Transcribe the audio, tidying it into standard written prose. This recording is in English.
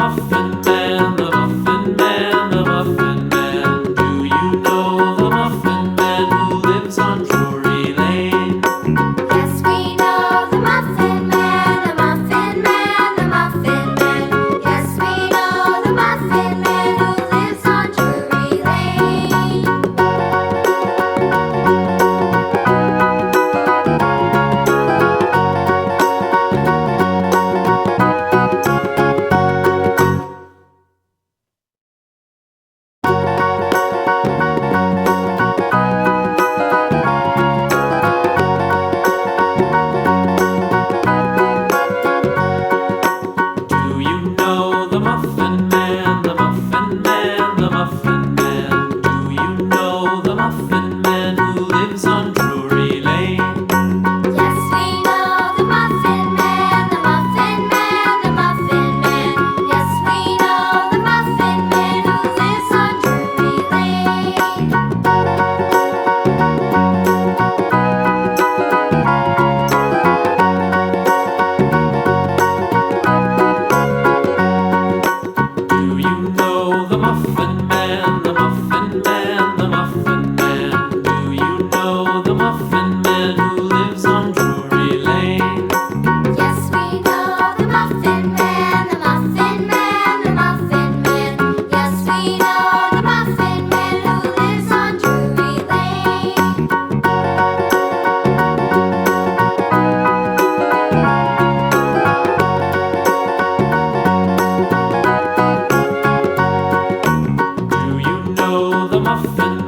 Muffin Man, the Muffin Man, the Muffin Man. Do you know the Muffin Man who lives on Drury Lane? Yes, we know the Muffin Man, the Muffin Man, the Muffin Man. Yes, we know the Muffin Man who lives on Drury Lane. Do you know the Muffin Man, the Muffin Man, the Muffin Man? Do you know the Muffin Man who lives on Drury Lane? Yes, we know the Muffin Man, the Muffin Man, the Muffin Man. Yes, we know the Muffin Man who lives on Drury Lane. Do you know the Muffin Man, the Muffin Man, the Muffin Man? Do you know the Muffin Man who lives on Drury Lane? Yes, we know the Muffin Man, the Muffin Man, the Muffin Man. Yes, we know the Muffin Man who lives on Drury Lane. Do you know the Muffin